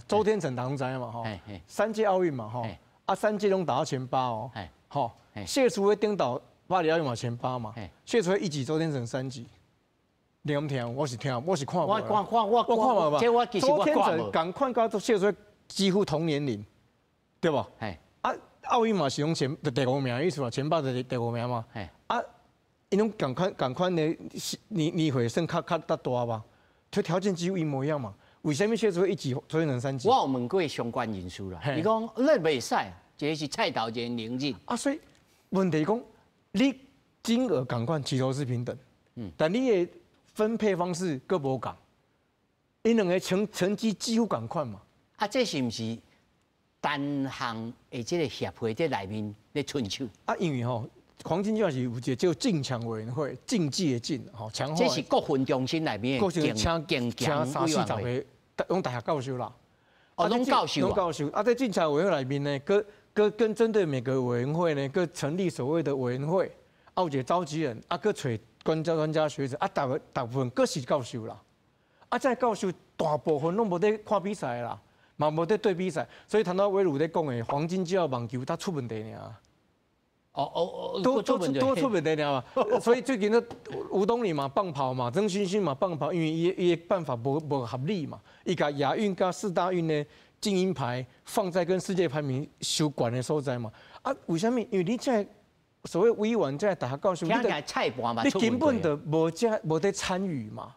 周天成同知嘛吼，3届奥运嘛吼，啊3届拢打到前8哦，吼，谢淑薇顶到巴黎奥运嘛前8嘛，谢淑薇1级，周天成3级。你敢听？我是看无。我看无嘛。这我其实我看无。周天成赶快跟谢淑薇几乎同年龄，对不？啊，奥运嘛是用第5名，意思嘛前8的第5名嘛。啊，因拢赶快的你会算较大吧？条件几乎一模一样嘛。为什么谢淑薇1级，周天成3级？我有问过相关人士啦，伊讲你袂使，这个是菜头一个能力。啊，所以问题讲，你金额赶快齐头是平等，但你的分配方式各无共，因两个成绩几乎赶快嘛。啊，这是不是单项的这个协会在内面咧春秋？啊，因为吼。黄金计划是有一个叫竞强委员会，竞技的竞，吼强化。这是各分中心内面的竞强委员会，用大学教授啦。拢教授。拢教授。啊，在竞强委员会内面呢，跟针对每个委员会呢，各成立所谓的委员会，啊有一个召集人，啊各找专家学者，啊大部分各是教授啦。啊，这教授大部分拢无在看比赛啦，嘛无在对比赛，所以谈到伟儒在讲的黄金计划网球，它出问题尔。多出问题了嘛，所以最近的吴东里嘛棒跑嘛，曾勋勋嘛棒跑，因为伊办法不合理嘛，伊甲亚运甲4大运的金银牌放在跟世界排名相关的所在嘛，啊为什么？因为你这所谓委员这大学教授，你根本就无在参与嘛，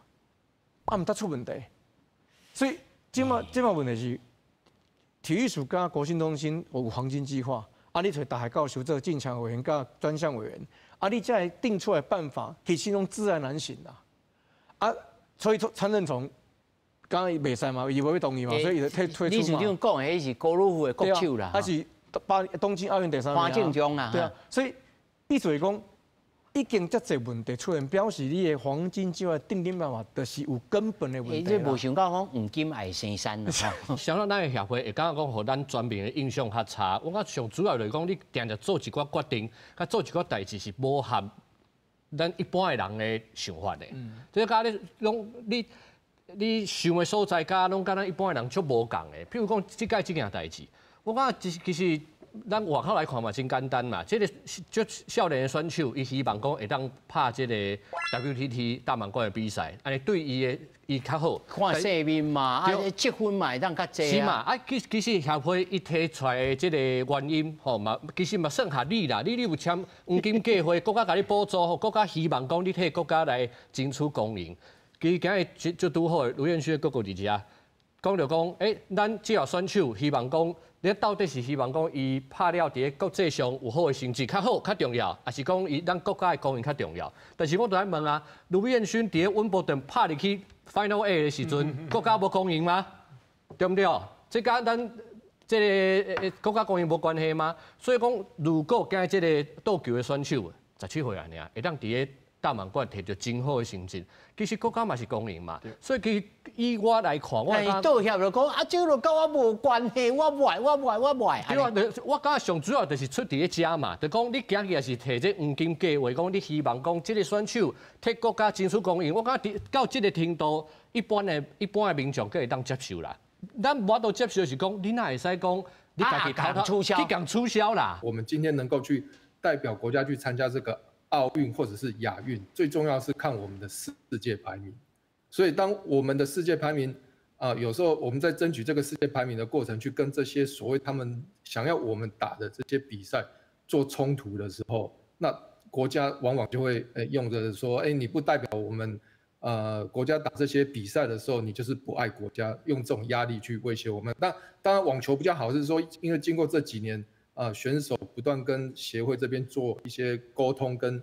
啊唔得出问题，所以今嘛问题是体育署跟国训中心有黄金计划。啊！你找大学教授做竞强委员、甲专项委员，啊！你再定出来办法，其实拢自然难行啦。啊！所以参政从刚刚袂使嘛，伊无要同意嘛，所以就退出嘛。你是讲迄是高尔夫的国手啦，还是东京奥运第3名。潘正中啊，对啊，所以意思是讲，已经遮侪问题出现，表示你的黄金计划定办法，就是有根本的问题。你无想到讲黄金爱生山啦。想到咱的协会会感觉讲，互咱全面的印象较差。我讲上主要就是讲，你定着做一寡决定，甲做一寡代志是无合咱一般的人的想法的。即甲你拢你想的所在，甲拢甲咱一般的人足无共的。譬如讲，即届即件代志，我感觉其实。咱外口来看嘛，真简单嘛。这个足少年的选手，伊希望讲会当拍这个 WTT 大满贯的比赛，安尼对伊较好。看世面嘛，啊，积分嘛会当较济啊。是嘛？啊，其实协会伊提出来的这个原因，吼嘛，其实嘛算合理啦。你有签黄金计划，国家甲你补助，国家希望讲你替国家来争取公赢。其实今日就拄好，卢彦勋哥哥伫遮讲着讲，咱这号选手希望讲。你到底是希望讲伊拍了伫国际上有好的成绩较好较重要，还是讲伊咱国家的公赢较重要？但是我就来问啊，卢彦勋伫温布顿拍入去 Final A 的时阵，国家无公赢吗？对不对？这甲咱这个国家公赢无关系吗？所以讲，如果今日这个倒球的选手17岁啊，会当伫个大满贯摕到真好的成绩，其实国家嘛是公赢嘛，所以其实以我来看，我道歉就讲啊，这个跟我无关系，我不爱。对啊，我感觉上主要就是出伫个遮嘛，就讲你今日也是摕这黄金计划，讲你希望讲这个选手替国家争取公赢，我感觉到这个程度，一般的民众可会当接受啦。咱无都接受是讲，你哪会使讲你家己讲促销啦？我们今天能够去代表国家去参加这个奥运或者是亚运，最重要是看我们的世界排名。所以当我们的世界排名有时候我们在争取这个世界排名的过程，去跟这些所谓他们想要我们打的这些比赛做冲突的时候，那国家往往就会用着说，你不代表我们国家打这些比赛的时候，你就是不爱国家，用这种压力去威胁我们。那当然网球比较好是说，因为经过这几年选手不断跟协会这边做一些沟通跟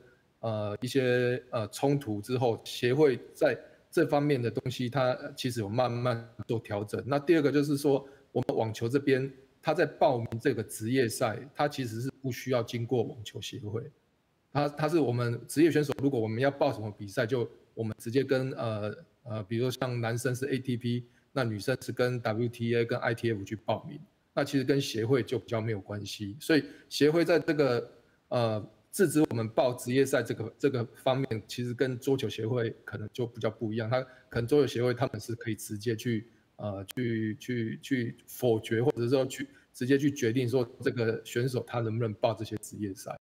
一些冲突之后，协会在这方面的东西，它其实有慢慢做调整。那第二个就是说，我们网球这边，他在报名这个职业赛，他其实是不需要经过网球协会，他是我们职业选手，如果我们要报什么比赛，就我们直接跟比如说像男生是 ATP， 那女生是跟 WTA 跟 ITF 去报名，那其实跟协会就比较没有关系。所以协会在这个制止我们报职业赛这个方面，其实跟桌球协会可能就比较不一样。他可能桌球协会他们是可以直接去去否决，或者说去直接去决定说这个选手他能不能报这些职业赛。